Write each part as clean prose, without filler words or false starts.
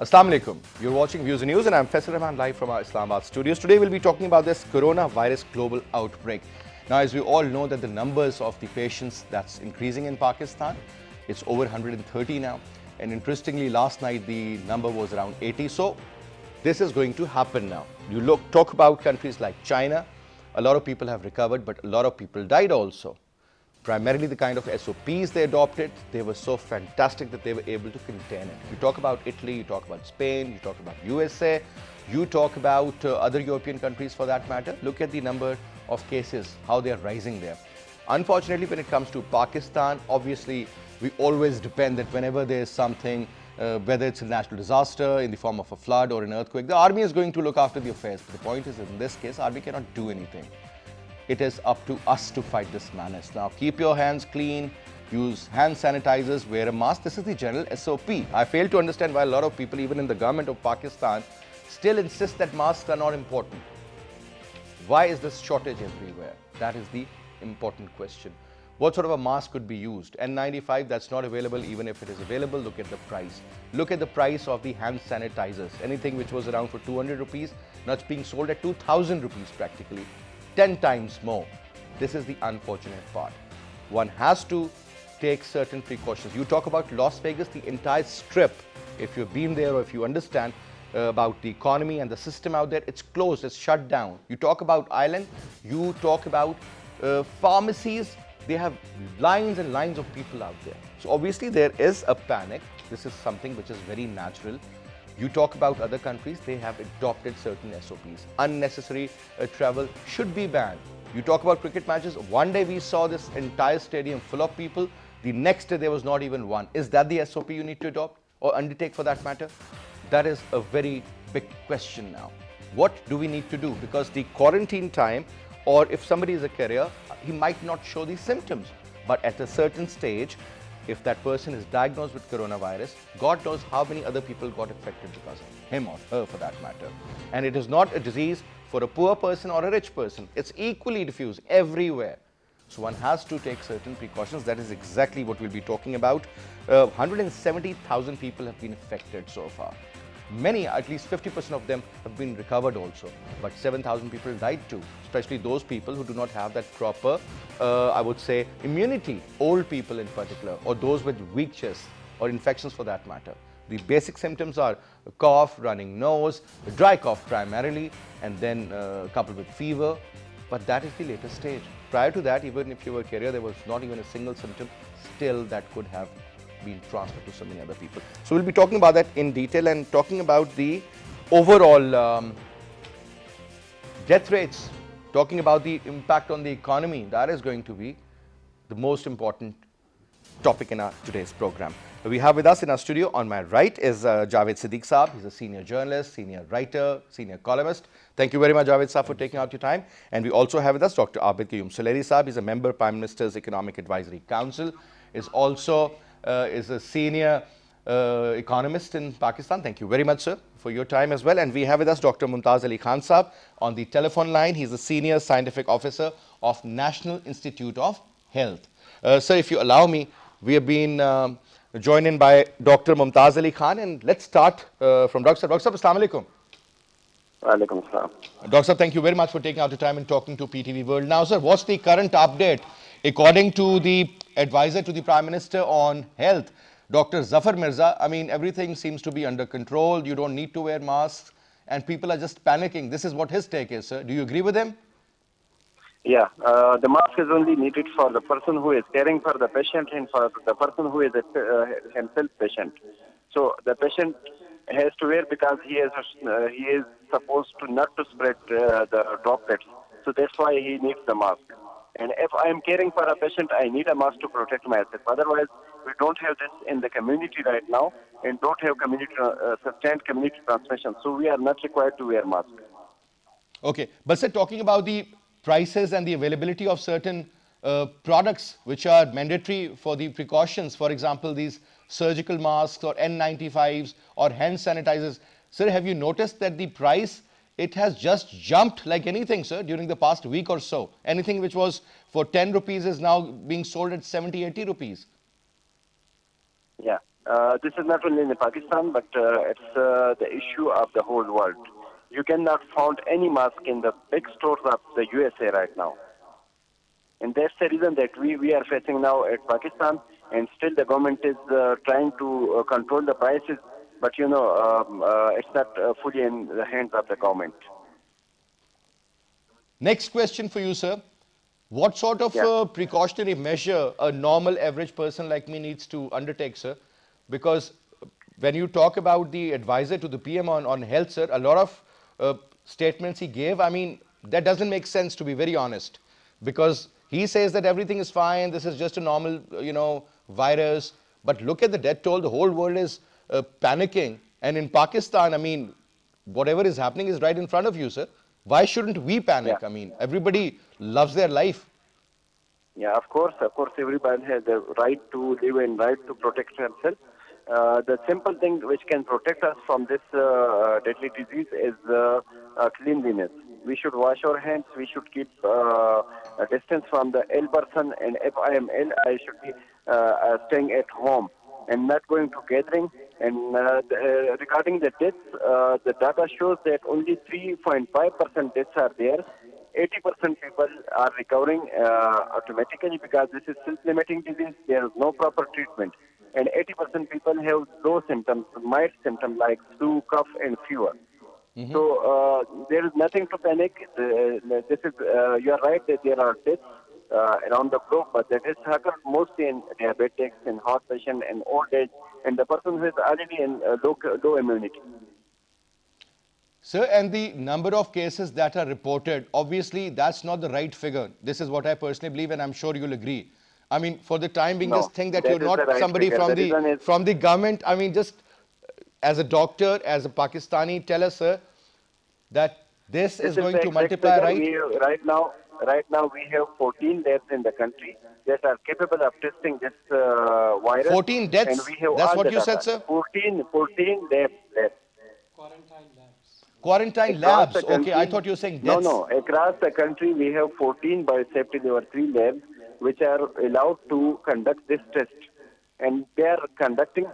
Assalamu alaikum. You're watching Views and News and I'm Faisal Rehman live from our Islamabad studios. Today we'll be talking about this coronavirus global outbreak. Now, as we all know that the numbers of the patients that's increasing in Pakistan, it's over 130 now. And interestingly, last night the number was around 80. So this is going to happen now. You talk about countries like China, a lot of people have recovered, but a lot of people died also. Primarily the kind of SOPs they adopted, they were so fantastic that they were able to contain it. You talk about Italy, you talk about Spain, you talk about USA, you talk about other European countries for that matter. Look at the number of cases, how they are rising there. Unfortunately, when it comes to Pakistan, obviously we always depend that whenever there is something, whether it's a natural disaster in the form of a flood or an earthquake, the army is going to look after the affairs. But the point is, in this case, army cannot do anything. It is up to us to fight this menace. Now, keep your hands clean, use hand sanitizers, wear a mask. This is the general SOP. I fail to understand why a lot of people, even in the government of Pakistan, still insist that masks are not important. Why is this shortage everywhere? That is the important question. What sort of a mask could be used? N95, that's not available. Even if it is available, look at the price. Look at the price of the hand sanitizers. Anything which was around for 200 rupees, now it's being sold at 2,000 rupees practically. 10 times more. This is the unfortunate part. One has to take certain precautions. You talk about Las Vegas, the entire strip. If you've been there or if you understand about the economy and the system out there, it's closed, it's shut down. You talk about Ireland, you talk about pharmacies, they have lines and lines of people out there. So obviously there is a panic. This is something which is very natural. You talk about other countries, they have adopted certain SOPs. Unnecessary travel should be banned. You talk about cricket matches, one day we saw this entire stadium full of people, the next day there was not even one. Is that the SOP you need to adopt or undertake for that matter? That is a very big question now. What do we need to do? Because the quarantine time, or if somebody is a carrier, he might not show these symptoms. But at a certain stage, if that person is diagnosed with coronavirus, God knows how many other people got affected because of him or her for that matter. And it is not a disease for a poor person or a rich person. It's equally diffuse everywhere. So one has to take certain precautions. That is exactly what we'll be talking about. 170,000 people have been affected so far. Many, at least 50% of them have been recovered also. But 7,000 people died too, especially those people who do not have that proper, I would say, immunity. Old people in particular, or those with weak chest or infections for that matter. The basic symptoms are a cough, running nose, a dry cough primarily, and then coupled with fever. But that is the latest stage. Prior to that, even if you were a carrier, there was not even a single symptom. Still, that could have been transferred to so many other people. So we'll be talking about that in detail and talking about the overall death rates, talking about the impact on the economy. That is going to be the most important topic in our today's program. We have with us in our studio on my right is Javed Siddique Saab. He's a senior journalist, senior writer, senior columnist. Thank you very much, Javed Saab, for taking out your time. And we also have with us Dr. Abid Suleri Saab. He's a member Prime Minister's Economic Advisory Council. Is also is a senior economist in Pakistan. Thank you very much, sir, for your time as well. And we have with us Dr. Mumtaz Ali Khan Saab on the telephone line. He's a senior scientific officer of National Institute of Health. Sir, if you allow me, we have been joined in by Dr. Mumtaz Ali Khan, and let's start from Dr. Saab. Dr. Saab, Assalamu alaikum. Walaikum assalam. Dr. Saab, thank you very much for taking out the time and talking to PTV World. Now, sir, what's the current update? According to the advisor to the Prime Minister on health, Dr. Zafar Mirza, I mean, everything seems to be under control. You don't need to wear masks and people are just panicking. This is what his take is, sir. Do you agree with him? Yeah, the mask is only needed for the person who is caring for the patient and for the person who is himself patient. So the patient has to wear because he is supposed to not to spread the droplets. So that's why he needs the mask. And if I am caring for a patient, I need a mask to protect myself. Otherwise, we don't have this in the community right now and don't have sustained community transmission. So we are not required to wear masks. Okay. But sir, talking about the prices and the availability of certain products which are mandatory for the precautions, for example, these surgical masks or N95s or hand sanitizers. Sir, have you noticed that the price, it has just jumped like anything, sir, during the past week or so? Anything which was for 10 rupees is now being sold at 70, 80 rupees. Yeah. This is not only in Pakistan, but it's the issue of the whole world. You cannot find any mask in the big stores of the USA right now. And that's the reason that we are facing now at Pakistan, and still the government is trying to control the prices, but it's not fully in the hands of the government. Next question for you, sir. What sort of precautionary measure a normal average person like me needs to undertake, sir? Because when you talk about the advisor to the PM on health, sir, a lot of statements he gave, I mean, that doesn't make sense, to be very honest. Because he says that everything is fine, this is just a normal, virus. But look at the death toll, the whole world is panicking. And in Pakistan, I mean, whatever is happening is right in front of you, sir. Why shouldn't we panic? Yeah. I mean, everybody loves their life. Yeah, of course, everybody has the right to live and right to protect themselves. The simple thing which can protect us from this deadly disease is cleanliness. We should wash our hands. We should keep a distance from the ill person. And if I am ill, I should be staying at home and not going to gathering. And regarding the deaths, the data shows that only 3.5% deaths are there. 80% people are recovering automatically because this is self-limiting disease. There is no proper treatment. And 80% people have low symptoms, mild symptoms like flu, cough, and fever. Mm-hmm. So there is nothing to panic. This is you are right that there are deaths around the globe, but that is occurred mostly in diabetics, in heart patients, and old age, and the person who is already in low immunity. Sir, and the number of cases that are reported, obviously that's not the right figure. This is what I personally believe, and I'm sure you'll agree. I mean, for the time being, just think that you're not somebody from the government. I mean, just as a doctor, as a Pakistani, tell us, sir, that this is going to multiply, right? Right now, we have 14 deaths in the country that are capable of testing this virus. 14 deaths? And we have that's what you said, sir? 14 deaths. Quarantine labs. Okay, I thought you were saying deaths. No. Across the country, we have 14 biosafety level 3 labs which are allowed to conduct this test. And they are conducting.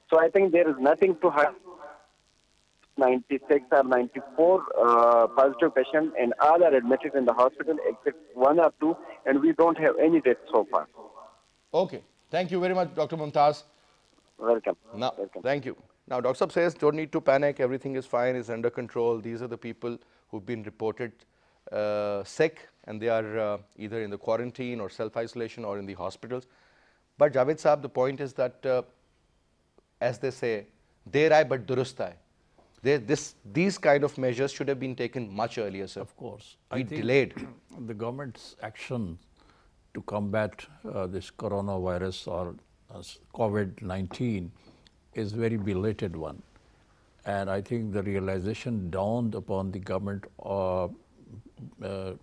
So I think there is nothing to hide. 96 or 94 positive patients, and all are admitted in the hospital except 1 or 2, and we don't have any deaths so far. Okay. Thank you very much, Dr. Mumtaz. Welcome. Welcome. Thank you. Now, Dr. Saab says, don't need to panic, everything is fine, is under control. These are the people who've been reported sick, and they are either in the quarantine or self-isolation or in the hospitals. But Javed Saab, the point is that, as they say, der aaye but durust aaye. These kind of measures should have been taken much earlier, sir. Of course. We delayed. The government's action to combat this coronavirus or COVID-19 is very belated one. And I think the realization dawned upon the government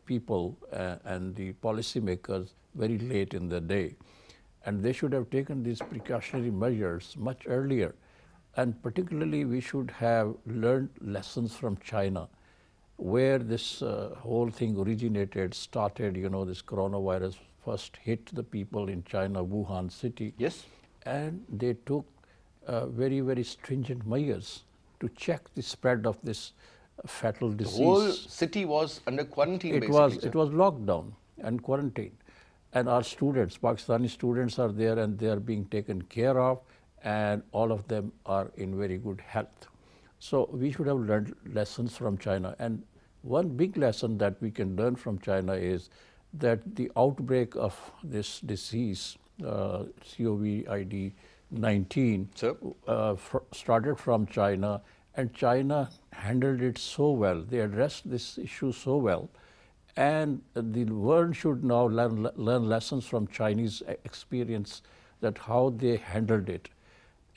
people and the policymakers very late in the day. And they should have taken these precautionary measures much earlier. And particularly, we should have learned lessons from China, where this whole thing originated, started, this coronavirus first hit the people in China, Wuhan city. Yes. And they took very, very stringent measures to check the spread of this fatal disease. The whole city was under quarantine, It was locked down and quarantined. And our students, Pakistani students are there, and they are being taken care of, and all of them are in very good health. So we should have learned lessons from China. And one big lesson that we can learn from China is that the outbreak of this disease, COVID-19, started from China, and China handled it so well. They addressed this issue so well. And the world should now learn lessons from Chinese experience, that how they handled it.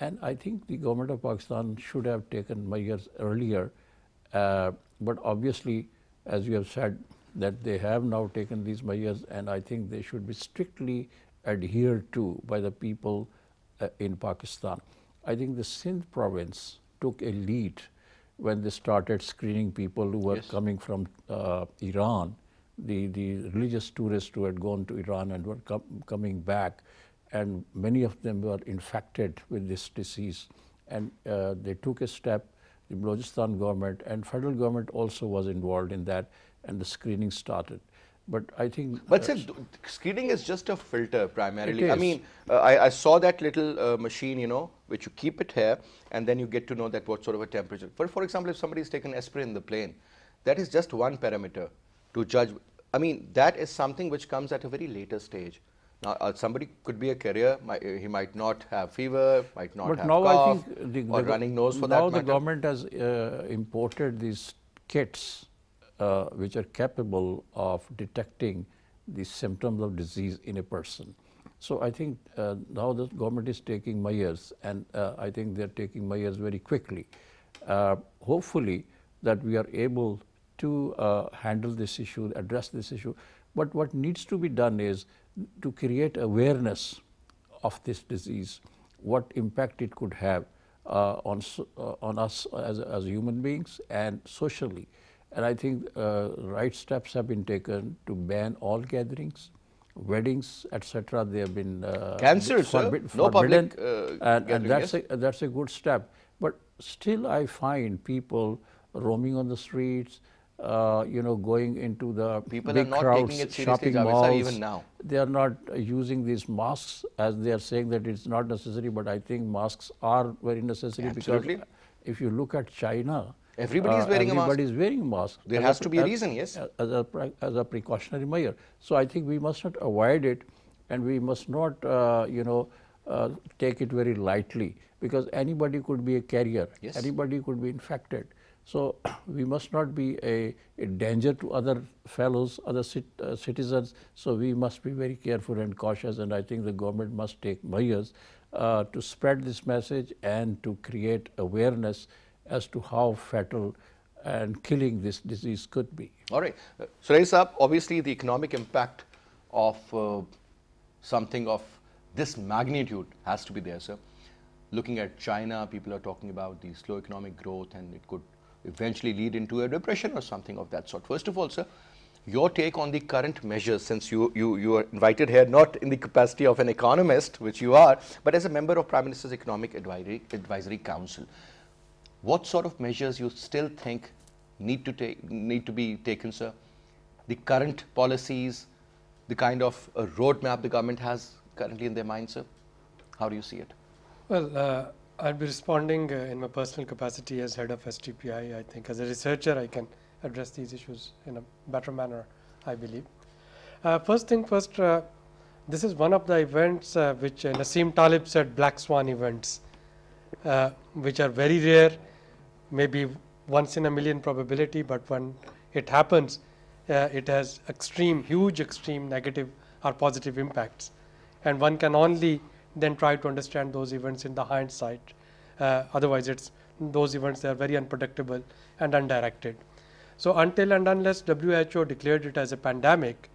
And I think the government of Pakistan should have taken measures earlier, but obviously, as you have said, that they have now taken these measures, and I think they should be strictly adhered to by the people in Pakistan. I think the Sindh province took a lead when they started screening people who were coming from Iran, the religious tourists who had gone to Iran and were coming back. and many of them were infected with this disease. And they took a step, the Balochistan government and federal government also was involved in that, and the screening started. But I think... But sir, screening is just a filter primarily. It I is. mean, I saw that little machine, you know, which you keep it here and then you get to know that what sort of a temperature. For example, if somebody is taken aspirin in the plane, that is just one parameter to judge. I mean, that is something which comes at a very later stage. Now, somebody could be a carrier, he might not have fever, might not have cough, I think or running nose for that now matter. the government has imported these kits which are capable of detecting the symptoms of disease in a person. So I think now the government is taking measures, and I think they are taking measures very quickly. Hopefully that we are able to handle this issue, address this issue. But what needs to be done is to create awareness of this disease, what impact it could have on us as human beings and socially. And I think right steps have been taken to ban all gatherings, weddings, etc. They have been cancelled, sir. No public and that's a good step. But still, I find people roaming on the streets, you know, going into the people big are not crowds, taking it seriously, shopping Javed, malls. sir, even now. They are not using these masks, as they are saying that it's not necessary. But I think masks are very necessary. Absolutely. Because if you look at China, everybody is wearing a mask. Everybody is wearing a mask. There has to be a reason, yes. As a precautionary measure. So I think we must not avoid it, and we must not, you know, take it very lightly, because anybody could be a carrier. Yes. Anybody could be infected. So we must not be a danger to other fellows, other citizens. So we must be very careful and cautious, and I think the government must take measures to spread this message and to create awareness as to how fatal and killing this disease could be. All right. So, Saeed, obviously the economic impact of something of this magnitude has to be there, sir. Looking at China, people are talking about the slow economic growth, and it could eventually lead into a depression or something of that sort. First of all, sir, your take on the current measures, since you are invited here not in the capacity of an economist, which you are, but as a member of Prime Minister's Economic Advisory Council. What sort of measures you still think need to be taken, sir? The current policies, the kind of a roadmap the government has currently in their mind, sir? How do you see it? Well, I'll be responding in my personal capacity as head of STPI. I think as a researcher, I can address these issues in a better manner, I believe. First thing first, this is one of the events which Nassim Taleb said black swan events, which are very rare, maybe once in a million probability, but when it happens, it has huge extreme negative or positive impacts. And one can only then try to understand those events in the hindsight. Otherwise, those events are very unpredictable and undirected. So until and unless WHO declared it as a pandemic,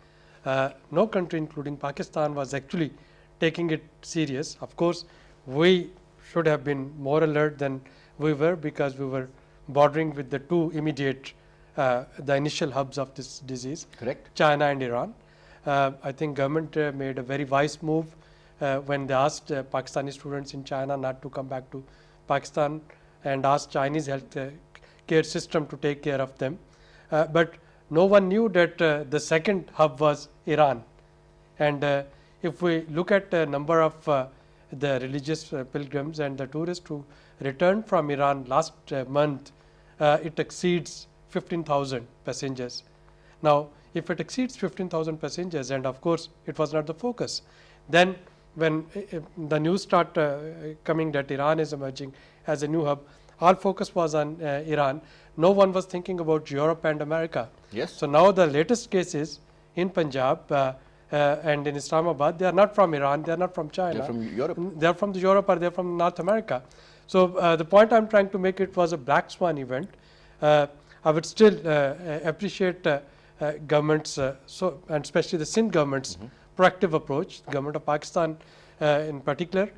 no country, including Pakistan, was actually taking it serious. Of course, we should have been more alert than we were, because we were bordering with the two immediate, the initial hubs of this disease, correct, China and Iran. I think government made a very wise move when they asked Pakistani students in China not to come back to Pakistan, and asked Chinese health care system to take care of them. But no one knew that the second hub was Iran. And if we look at the number of the religious pilgrims and the tourists who returned from Iran last month, it exceeds 15,000 passengers. Now, if it exceeds 15,000 passengers, and of course it was not the focus, then when the news start coming that Iran is emerging as a new hub, all focus was on Iran. No one was thinking about Europe and America. Yes. So now the latest cases in Punjab and in Islamabad, they are not from Iran, they are not from China. They're from Europe. They are from Europe, or they are from North America. So the point I am trying to make, it was a black swan event. I would still appreciate governments, and especially the Sindh government's proactive approach, the government of Pakistan in particular,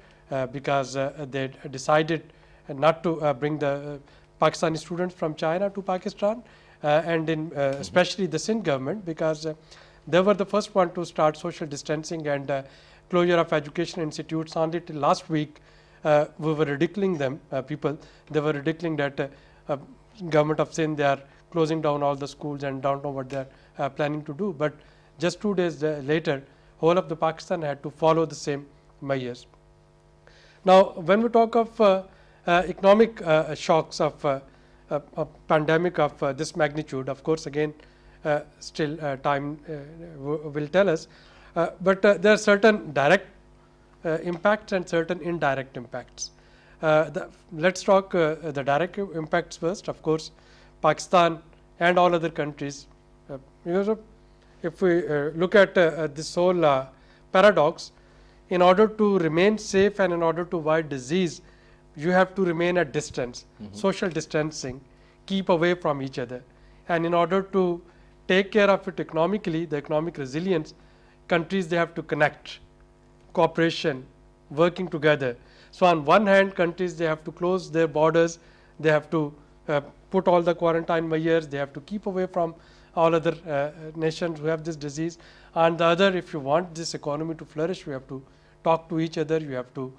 because they decided not to bring the Pakistani students from China to Pakistan, and in especially the Sindh government, because they were the first one to start social distancing and closure of education institutes. Only till last week, we were ridiculing them, people. They were ridiculing that government of Sindh, they are closing down all the schools and don't know what they are planning to do. But just 2 days later, whole of the Pakistan had to follow the same measures. Now, when we talk of economic shocks of a pandemic of this magnitude, of course, again, still time will tell us, but there are certain direct impacts and certain indirect impacts. Let's talk the direct impacts first. Of course, Pakistan and all other countries, if we look at this whole paradox, in order to remain safe and in order to avoid disease, you have to remain at distance, social distancing, keep away from each other. And in order to take care of it economically, the economic resilience, countries, they have to connect, cooperation, working together. So, on one hand, countries, they have to close their borders, they have to put all the quarantine measures, they have to keep away from all other nations who have this disease. On the other, if you want this economy to flourish, you have to talk to each other, you have to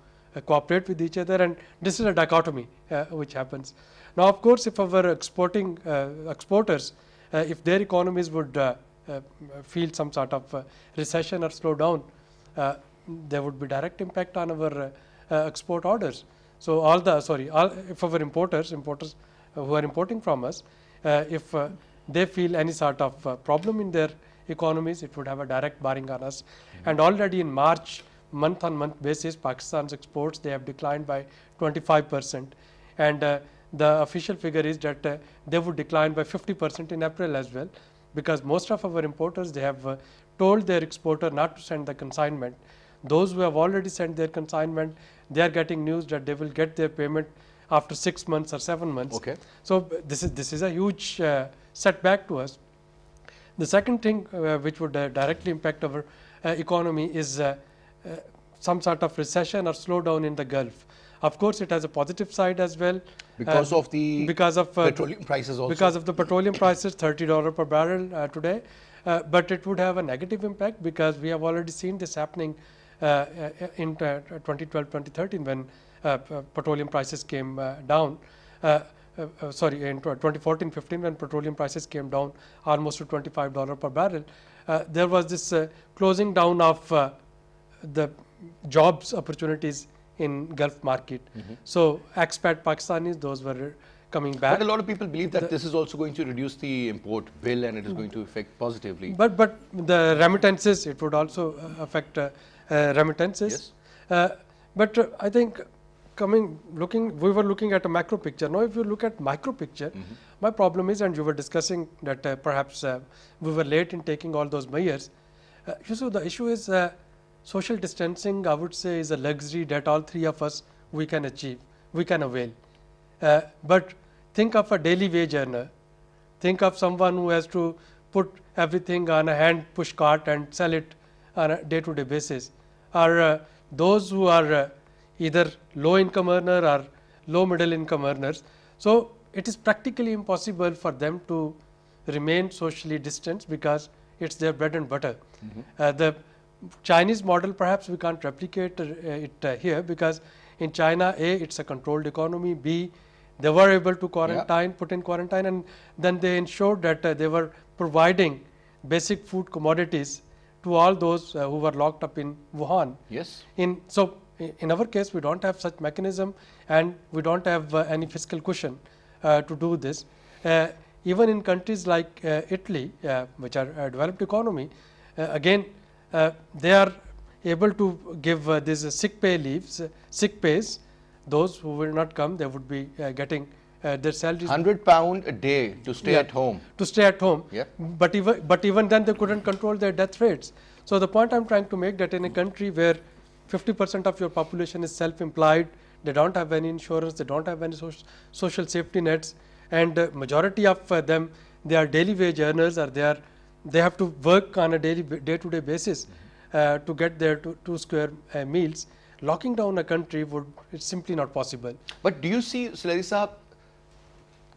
cooperate with each other, and this is a dichotomy which happens. Now, of course, if our exporters, if their economies would feel some sort of recession or slow down, there would be direct impact on our export orders. So, if our importers who are importing from us, if they feel any sort of problem in their economies, it would have a direct bearing on us. And already in March, month on month basis, Pakistan's exports, they have declined by 25%, and the official figure is that they would decline by 50% in April as well, because most of our importers, they have told their exporter not to send the consignment. Those who have already sent their consignment, they are getting news that they will get their payment after 6 months or 7 months. Okay. So, this is a huge setback to us. The second thing which would directly impact our economy is some sort of recession or slowdown in the Gulf. Of course, it has a positive side as well. Because of the petroleum prices also. Because of the petroleum prices, $30 per barrel today. But it would have a negative impact, because we have already seen this happening in 2012, 2013 when petroleum prices came down. Sorry, in 2014-15 when petroleum prices came down almost to $25 per barrel. There was this closing down of the jobs opportunities in Gulf market. So, expat Pakistanis, those were coming back. But a lot of people believe that this is also going to reduce the import bill and it is going to affect positively. But the remittances, it would also affect remittances. Yes. But I think we were looking at a macro picture. Now, if you look at micro picture, my problem is, and you were discussing that perhaps we were late in taking all those measures. So, the issue is social distancing, I would say, is a luxury that all three of us we can achieve, we can avail. But think of a daily wage earner, think of someone who has to put everything on a hand push cart and sell it on a day-to-day basis, or those who are either low income earner or low middle income earners. So, it is practically impossible for them to remain socially distanced, because it is their bread and butter. The Chinese model, perhaps we can't replicate it here, because in China, A, it is a controlled economy, B, they were able to quarantine, put in quarantine, and then they ensured that they were providing basic food commodities to all those who were locked up in Wuhan. Yes. So, in our case, we do not have such mechanism, and we do not have any fiscal cushion to do this. Even in countries like Italy, which are a developed economy, again, they are able to give these sick pay leaves, sick pays. Those who will not come, they would be getting their salaries. £100 a day to stay at home. To stay at home. Yeah. But even then, they couldn't control their death rates. So, the point I am trying to make, that in a country where 50% of your population is self-employed, they do not have any insurance, they do not have any social safety nets, and majority of them, they are daily wage earners, or they have to work on a day-to-day basis to get their two square meals. Locking down a country it's simply not possible. But do you see, Sulari Sahab,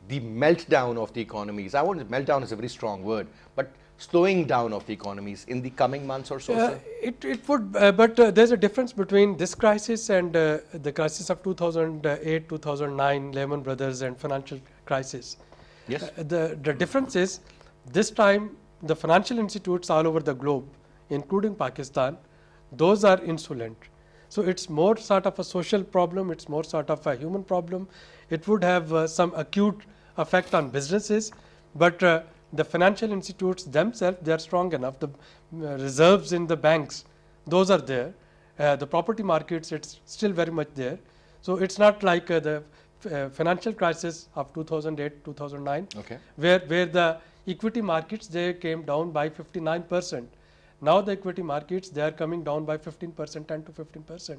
the meltdown of the economies? Meltdown is a very strong word, but slowing down of the economies in the coming months or so? Sir? It would, but there's a difference between this crisis and the crisis of 2008, 2009, Lehman Brothers and financial crisis. Yes. The difference is this time the financial institutes all over the globe, including Pakistan, those are insolent. So it's more sort of a social problem, it's more sort of a human problem. It would have some acute effect on businesses, but the financial institutes themselves, they are strong enough. The reserves in the banks, those are there. The property markets, it's still very much there. So it's not like the financial crisis of 2008, 2009, Okay. where the equity markets, they came down by 59%. Now the equity markets, they are coming down by 15%, 10 to 15%.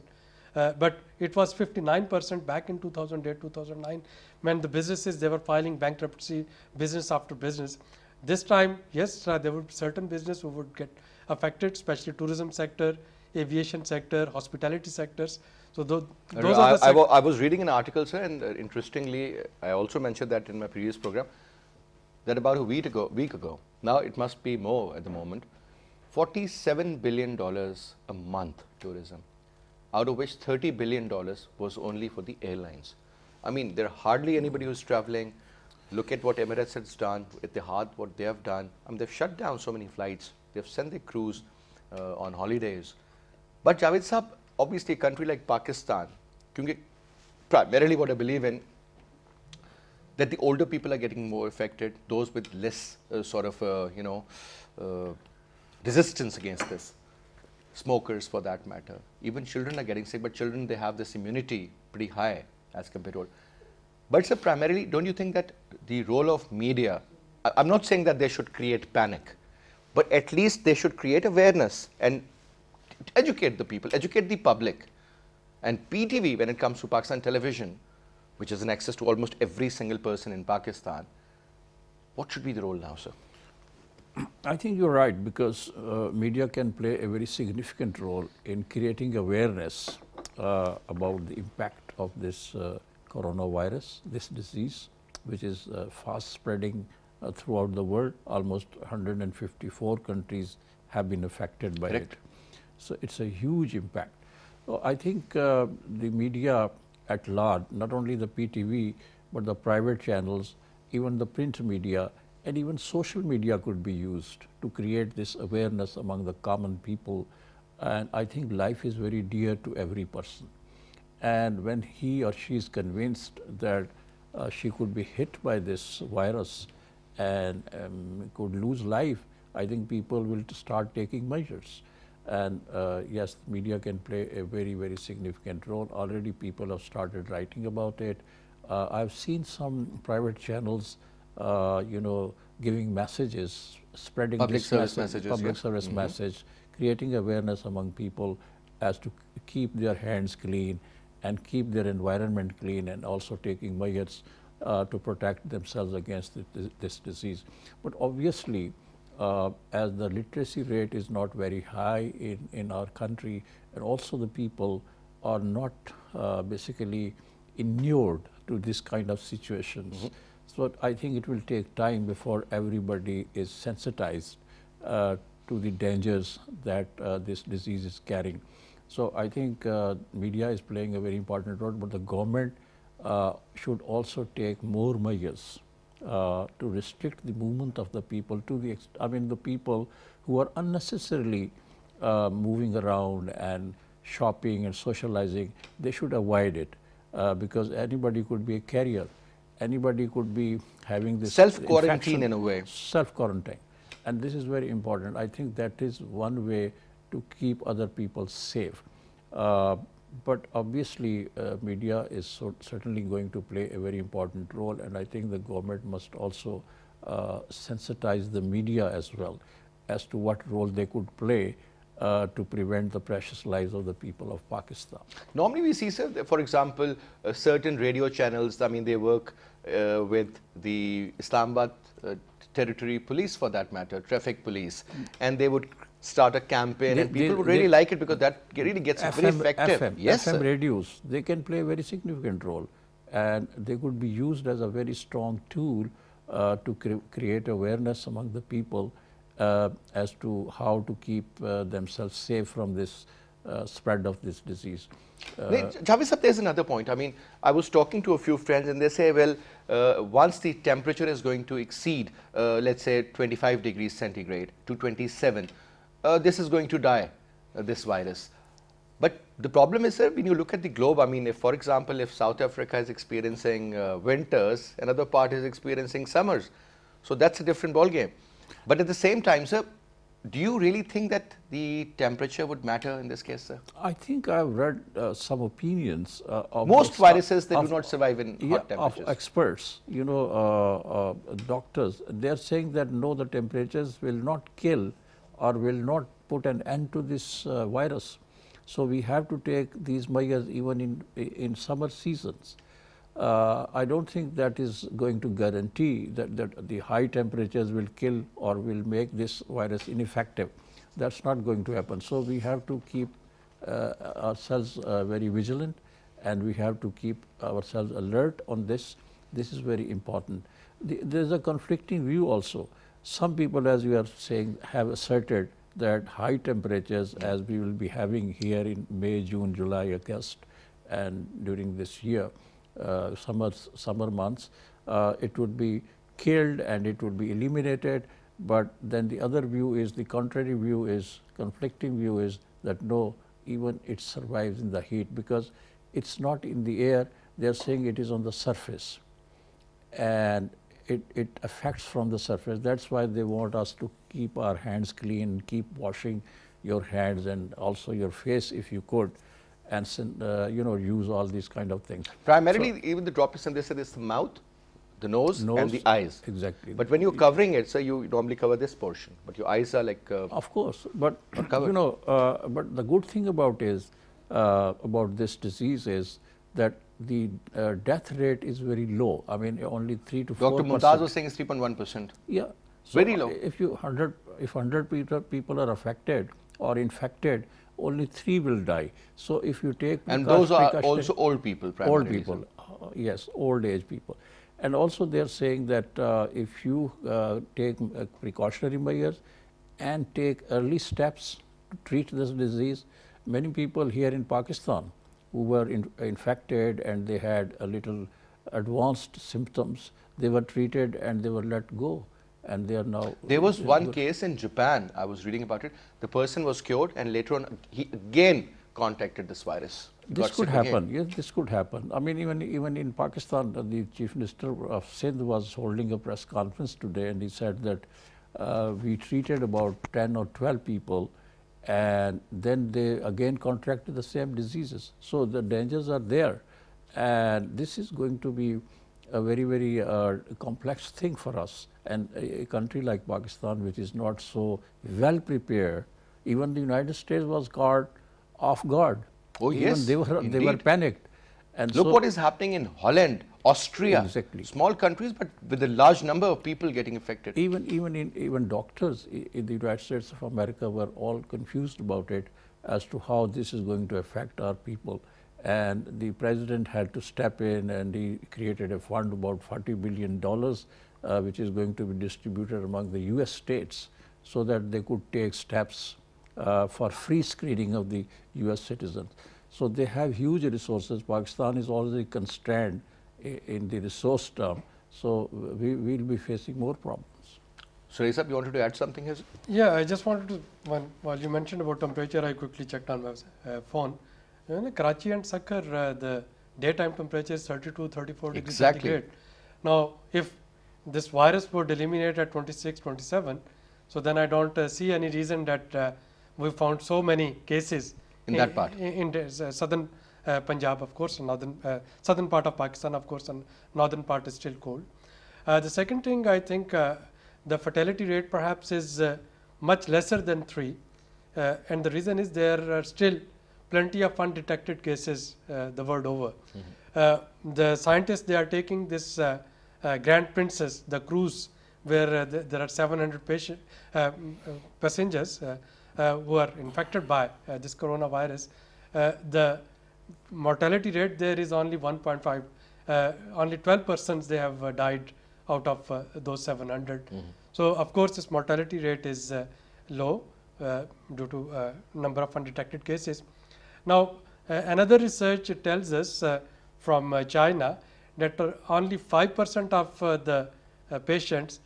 But it was 59% back in 2008, 2009, when the businesses, they were filing bankruptcy, business after business. This time, yes, there would be certain business who would get affected, especially tourism sector, aviation sector, hospitality secters. So those are the I was reading an article, sir, and interestingly, I also mentioned that in my previous program, that about a week ago, now it must be more at the moment, $47 billion a month tourism, out of which $30 billion was only for the airlines. I mean, there are hardly anybody who's traveling. Look at what Emirates has done, Etihad, what they have done. I mean, they've shut down so many flights. They've sent their crews on holidays. But Javed Saab, obviously a country like Pakistan, primarily what I believe in, that the older people are getting more affected, those with less resistance against this. Smokers for that matter. Even children are getting sick, but children, they have this immunity pretty high as compared to old. But sir, primarily, don't you think that the role of media, I'm not saying that they should create panic, but at least they should create awareness and educate the people, educate the public. And PTV, when it comes to Pakistan television, which has an access to almost every single person in Pakistan, what should be the role now, sir? I think you're right, because media can play a very significant role in creating awareness about the impact of this coronavirus, this disease, which is fast spreading throughout the world. Almost 154 countries have been affected by it. So it's a huge impact. So I think the media at large, not only the PTV, but the private channels, even the print media, and even social media could be used to create this awareness among the common people. And I think life is very dear to every person. And when he or she is convinced that she could be hit by this virus and could lose life, I think people will start taking measures. And yes, media can play a very, very significant role. Already people have started writing about it. I've seen some private channels, giving messages, spreading public this service message, messages, public service message, creating awareness among people as to keep their hands clean and keep their environment clean, and also taking measures to protect themselves against this disease. But obviously, as the literacy rate is not very high in our country, and also the people are not basically inured to this kind of situations. So I think it will take time before everybody is sensitized to the dangers that this disease is carrying. So I think media is playing a very important role, but the government should also take more measures to restrict the movement of the people to the the people who are unnecessarily moving around and shopping and socializing, they should avoid it because anybody could be a carrier. Anybody could be having this self-quarantine in a way. Self-quarantine. And this is very important. I think that is one way to keep other people safe. But obviously, media is certainly going to play a very important role, and I think the government must also sensitize the media as well as to what role they could play to prevent the precious lives of the people of Pakistan. Normally we see, sir, for example, certain radio channels, I mean, they work with the Islamabad territory police for that matter, traffic police, and they would start a campaign and people would really like it because that really gets very effective. FM radios, they can play a very significant role, and they could be used as a very strong tool to create awareness among the people as to how to keep themselves safe from this spread of this disease. Javed sir, there's another point. I mean, I was talking to a few friends and they say, well, once the temperature is going to exceed, let's say 25 degrees centigrade to 27, this is going to die, this virus. But the problem is, sir, when you look at the globe, I mean, if, for example, if South Africa is experiencing winters, another part is experiencing summers. So that's a different ballgame. But at the same time, sir, do you really think that the temperature would matter in this case, sir? I think I've read some opinions of most viruses that do not survive in hot temperatures. Of experts, you know, doctors. They're saying that no, the temperatures will not kill or will not put an end to this virus. So we have to take these measures even in summer seasons. I don't think that is going to guarantee that the high temperatures will kill or will make this virus ineffective. That's not going to happen. So we have to keep ourselves very vigilant, and we have to keep ourselves alert on this. This is very important. There's a conflicting view also. Some people, as you are saying, have asserted that high temperatures, as we will be having here in May, June, July, August, and during this year, summer months, it would be killed and it would be eliminated. But then the other view is, the contrary view is, conflicting view is that no, even it survives in the heat because it's not in the air. They're saying it is on the surface, and it affects from the surface. That's why they want us to keep our hands clean, keep washing your hands and also your face if you could, and you know, use all these kind of things. Primarily, so, even the droplets, and they said it's the mouth, the nose and the eyes. Exactly. But when you're covering it, so you normally cover this portion, but your eyes are like of course, but you know, but the good thing about this disease is that the death rate is very low. I mean, only 3 to 4%. Dr. Mumtaz was saying it's 3.1%. Yeah, so very low. If 100 people are affected or infected, only 3 will die. So if you take, and those are also old people, primarily. Old people, yes, old age people. And also they are saying that if you take precautionary measures and take early steps to treat this disease, many people here in Pakistan who were infected and they had a little advanced symptoms, they were treated and they were let go, and they are now. There was one case in Japan, I was reading about it. The person was cured and later on he again contacted this virus. This could happen. Yes, this could happen. I mean, even in Pakistan, the Chief Minister of Sindh was holding a press conference today, and he said that we treated about 10 or 12 people, and then they again contracted the same diseases. So the dangers are there, and this is going to be a very, very complex thing for us. And a country like Pakistan, which is not so well prepared, even the United States was caught off guard. Oh yes, they were panicked. And look what is happening in Holland, Austria. Exactly. Small countries, but with a large number of people getting affected. Even doctors in the United States of America were all confused about it as to how this is going to affect our people. And the president had to step in, and he created a fund about $40 billion, which is going to be distributed among the US states so that they could take steps for free screening of the US citizens. So they have huge resources. Pakistan is already constrained in the resource term, so we will be facing more problems. So, Saeed, you wanted to add something here? Yeah, I just wanted to, while you mentioned about temperature, I quickly checked on my phone. In Karachi and Sakkar, the daytime temperature is 32, 34 degrees centigrade. Now, if this virus would eliminate at 26, 27, so then I don't see any reason that we found so many cases in that part. In southern Punjab, of course, southern part of Pakistan, of course, and northern part is still cold. The second thing, I think the fatality rate perhaps is much lesser than 3, and the reason is there are still plenty of undetected cases the world over. The scientists, they are taking this Grand Princess, the cruise, where there are 700 passengers who are infected by this coronavirus. The mortality rate there is only 1.5. Only 12 persons they have died out of those 700. So, of course, this mortality rate is low due to number of undetected cases. Now, another research tells us from China that only 5% of the patients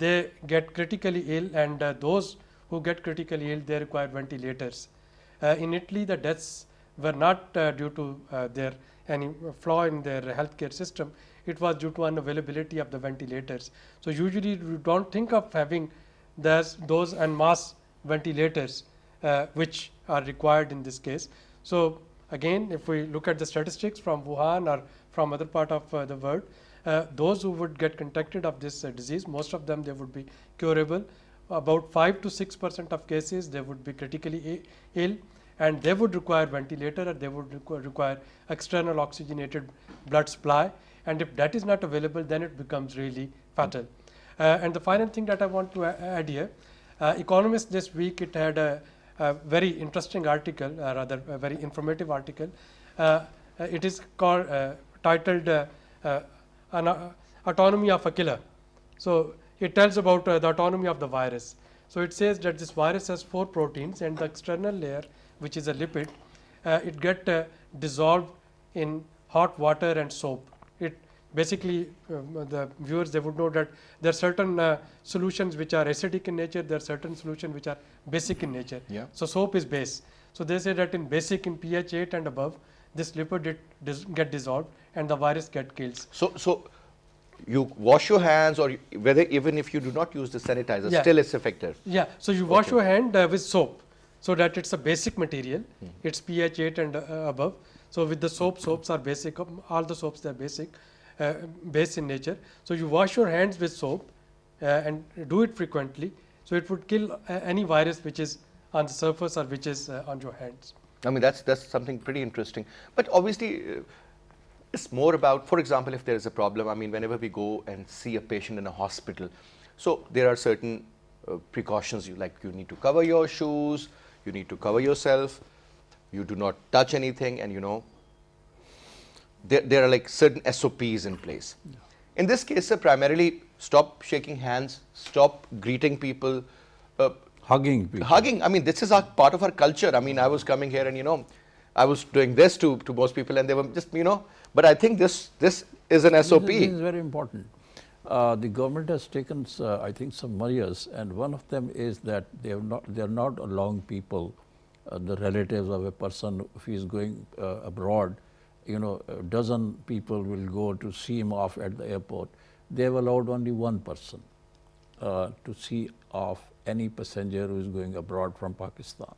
they get critically ill, and those who get critically ill, they require ventilators. In Italy, the deaths were not due to their any flaw in their healthcare system. It was due to unavailability of the ventilators. So, usually you don't think of having those en masse ventilators which are required in this case. So, again, if we look at the statistics from Wuhan or from other part of the world, those who would get contacted of this disease, most of them they would be curable. About 5 to 6% of cases they would be critically ill, and they would require ventilator, or they would require external oxygenated blood supply, and if that is not available, then it becomes really fatal. And the final thing that I want to add here, Economist this week, it had a very interesting article, rather a very informative article. It is called titled Autonomy of a Killer. So, it tells about the autonomy of the virus. So, it says that this virus has 4 proteins, and the external layer, which is a lipid, it get dissolved in hot water and soap. It basically, the viewers, they would know that there are certain solutions which are acidic in nature, there are certain solutions which are basic in nature. Yeah. So, soap is base. So, they say that in basic, in pH 8 and above, this lipid get dissolved and the virus get killed. So you wash your hands, or whether even if you do not use the sanitizer, Yeah. still it's effective. Yeah. So, you wash your hand with soap, so that it's a basic material, it's pH 8 and above. So, with the soaps are basic, all the soaps, they are basic, base in nature. So, you wash your hands with soap and do it frequently. So, it would kill any virus which is on the surface or which is on your hands. I mean, that's something pretty interesting. But obviously, it's more about, for example, if there is a problem, I mean, whenever we go and see a patient in a hospital, so there are certain precautions, you need to cover your shoes, you need to cover yourself, you do not touch anything, and there are like certain SOPs in place. Yeah. In this case, sir, primarily stop shaking hands, stop greeting people, hugging people. Hugging, I mean, this is part of our culture. I mean, I was coming here and I was doing this to most people, and they were just but I think this is an SOP. This is very important. The government has taken I think some measures, and one of them is that they are not allowing people, the relatives of a person, if he is going abroad, a dozen people will go to see him off at the airport. They have allowed only one person to see off any passenger who is going abroad from Pakistan,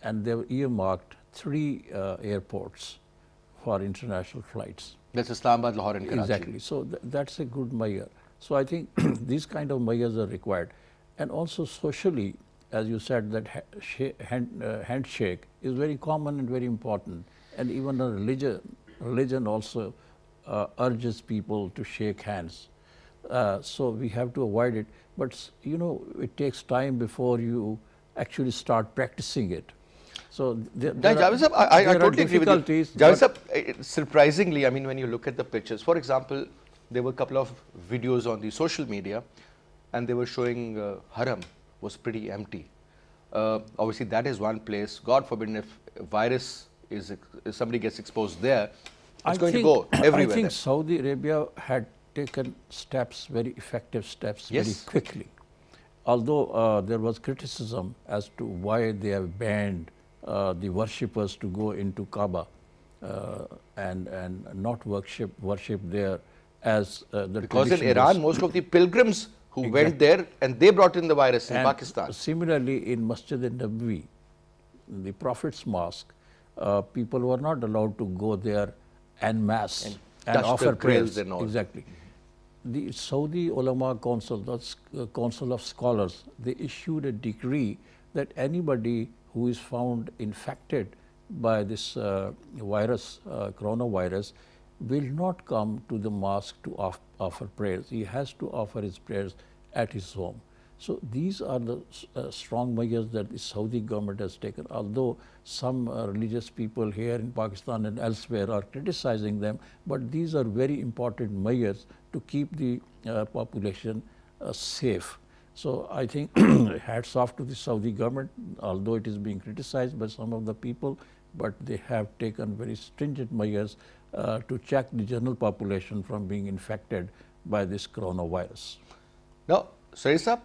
and they have earmarked 3 airports for international flights. That's Islamabad, Lahore and Karachi. Exactly. So that's a good measure. So I think these kind of measures are required, and also socially, as you said, that handshake is very common and very important, and even a religion also urges people to shake hands. So we have to avoid it, but it takes time before you actually start practicing it. So I totally agree with you. Javed sir, surprisingly, I mean, when you look at the pictures, for example, there were a couple of videos on the social media, and they were showing Haram was pretty empty. Obviously, that is one place. God forbid, if virus if somebody gets exposed there, it's going to go everywhere. I think Saudi Arabia had taken steps, very effective steps, yes, very quickly. Although there was criticism as to why they have banned the worshippers to go into Kaaba and not worship there as because in Iran, most of the pilgrims who went there, and they brought in the virus in Pakistan. Similarly, in Masjid al-Nabawi, the Prophet's mosque, people were not allowed to go there en masse and offer prayers. And all. Exactly. The Saudi Ulama Council, that's Council of Scholars, they issued a decree that anybody who is found infected by this virus, coronavirus, will not come to the mosque to offer prayers. He has to offer his prayers at his home. So these are the strong measures that the Saudi government has taken, although some religious people here in Pakistan and elsewhere are criticizing them, but these are very important measures to keep the population safe. So I think hats off to the Saudi government, although it is being criticized by some of the people, but they have taken very stringent measures to check the general population from being infected by this coronavirus. Now, Saeed,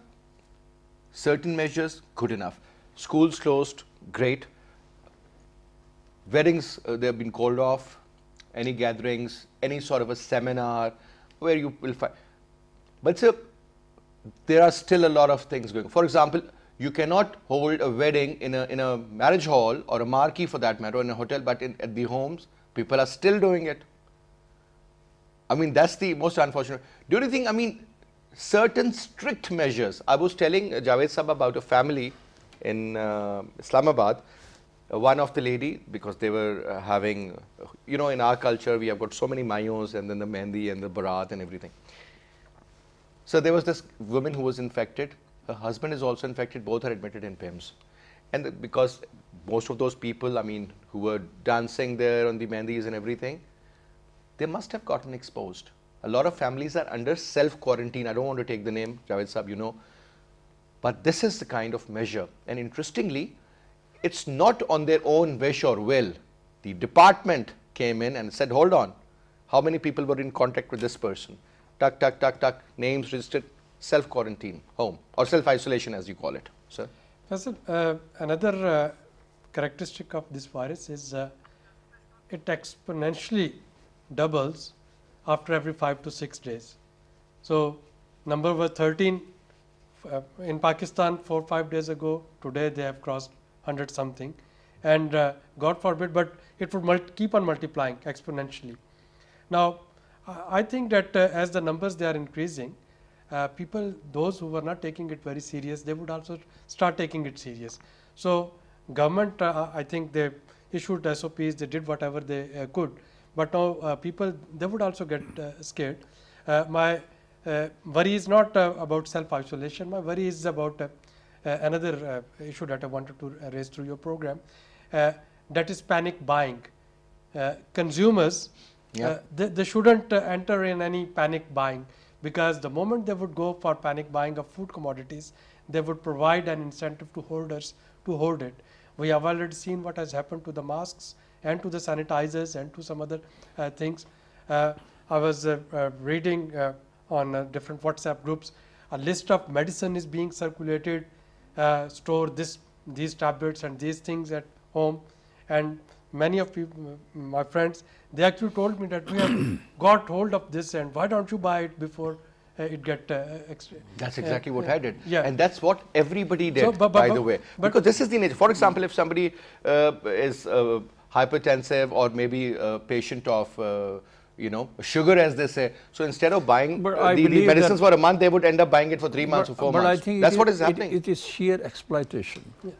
certain measures, good enough. Schools closed, great. Weddings, they have been called off. Any gatherings, any sort of a seminar where you will find. But sir, there are still a lot of things going. For example, you cannot hold a wedding in a marriage hall or a marquee for that matter, in a hotel, but at the homes, people are still doing it. I mean, that's the most unfortunate. Do you think, I mean, certain strict measures? I was telling Javed Sahab about a family in Islamabad. One of the lady, because they were having, you know, in our culture, we have got so many mayos and then the mehndi and the barat and everything. So there was this woman who was infected. Her husband is also infected. Both are admitted in PIMS. And because most of those people, I mean, who were dancing there on the mehendis and everything, they must have gotten exposed. A lot of families are under self-quarantine. I don't want to take the name, Javed Sahab, you know. But this is the kind of measure. And interestingly, it's not on their own wish or will. The department came in and said, hold on, how many people were in contact with this person? Tuck, tuck, tuck, tuck, names registered, self-quarantine, home, or self-isolation as you call it. Sir? Faisal, another characteristic of this virus is it exponentially doubles after every 5 to 6 days. So, number was 13 in Pakistan 4 or 5 days ago. Today they have crossed 100 something, and God forbid, but it would keep on multiplying exponentially. Now, I think that as the numbers they are increasing, people, those who were not taking it very serious, they would also start taking it serious. So, government, I think they issued SOPs, they did whatever they could, but now people, they would also get scared. My worry is not about self-isolation, my worry is about another issue that I wanted to raise through your program, that is panic buying. Consumers, they shouldn't enter in any panic buying, because the moment they would go for panic buying of food commodities, they would provide an incentive to holders to hold it. We have already seen what has happened to the masks and to the sanitizers and to some other things. I was reading on different WhatsApp groups, a list of medicine is being circulated, store these tablets and these things at home, and many of people, my friends, they actually told me that we have got hold of this, and why don't you buy it before it get extra. That's exactly what I did. Yeah. And that's what everybody did, by the way. Because this is the nature. For example, if somebody is hypertensive or maybe a patient of you know, sugar, as they say. So instead of buying the medicines for a month, they would end up buying it for 3 months or 4 months. I think that's what is happening. It is sheer exploitation. Yeah.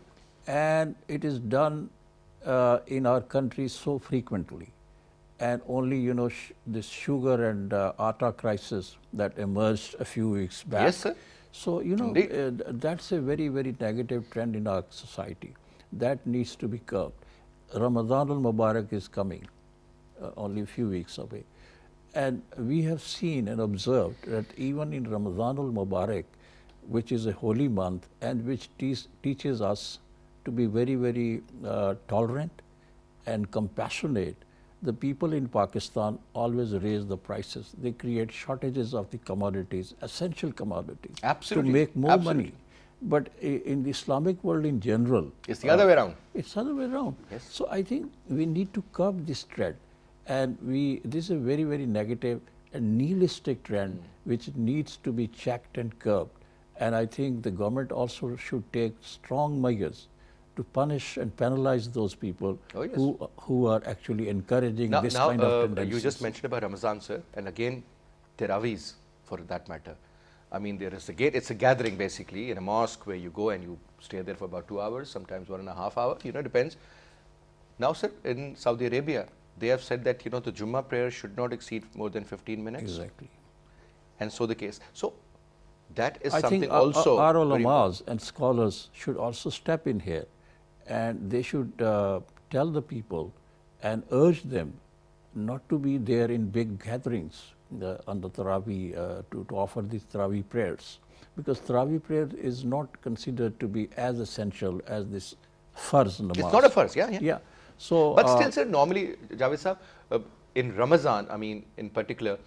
And it is done in our country so frequently. And only, you know, this sugar and atta crisis that emerged a few weeks back. Yes, sir. So, you know, that's a very, very negative trend in our society. That needs to be curbed. Ramadan al-Mubarak is coming, only a few weeks away. And we have seen and observed that even in Ramadan al-Mubarak, which is a holy month and which teaches us to be very, very tolerant and compassionate, the people in Pakistan always raise the prices. They create shortages of the commodities, essential commodities, absolutely, to make more absolutely. money. But in the Islamic world in general, it's the other way around. It's the other way around. Yes. So I think we need to curb this trend, and this is a very, very negative and nihilistic trend which needs to be checked and curbed. And I think the government also should take strong measures to punish and penalize those people who are actually encouraging this kind of tendencies. You just mentioned about Ramadan, sir, and again, Taraweehs for that matter. I mean, there is it's a gathering basically in a mosque where you go and you stay there for about 2 hours, sometimes 1.5 hours, you know, depends. Now, sir, in Saudi Arabia, they have said that, you know, the Jummah prayer should not exceed more than 15 minutes. Exactly. And so the case. So that is I something think also. Our ulamas and scholars should also step in here, and they should tell the people and urge them not to be there in big gatherings on the Taraweeh, to offer these Taraweeh prayers. because Tarawih prayer is not considered to be as essential as this farz namaz. It's not a farz, yeah. Yeah. So, but still, sir, normally, Javed Sahab, in Ramazan, I mean, in particular,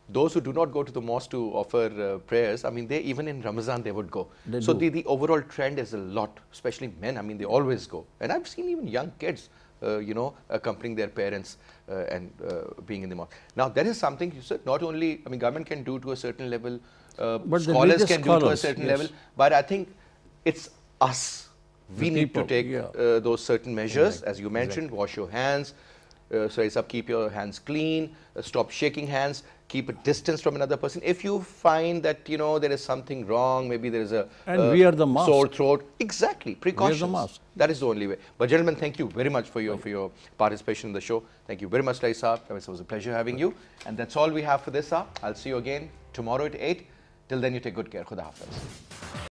those who do not go to the mosque to offer prayers, I mean, they even in Ramazan they would go. So the overall trend is a lot, especially men. I mean, they always go, and I've seen even young kids, you know, accompanying their parents and being in the mosque. Now, that is something you said. Not only, I mean, government can do to a certain level, but scholars can do to a certain level, but I think it's us. We need to take those certain measures, as you mentioned. Wash your hands. Keep your hands clean, stop shaking hands, keep a distance from another person. If you find that, you know, there is something wrong, maybe there is a wear the mask. Sore throat. Exactly, precautions. Wear the mask. That is the only way. But gentlemen, thank you very much for your participation in the show. Thank you very much, Raisa. It was a pleasure having you. And that's all we have for this hour. I'll see you again tomorrow at 8. Till then, you take good care. Khuda Hafiz.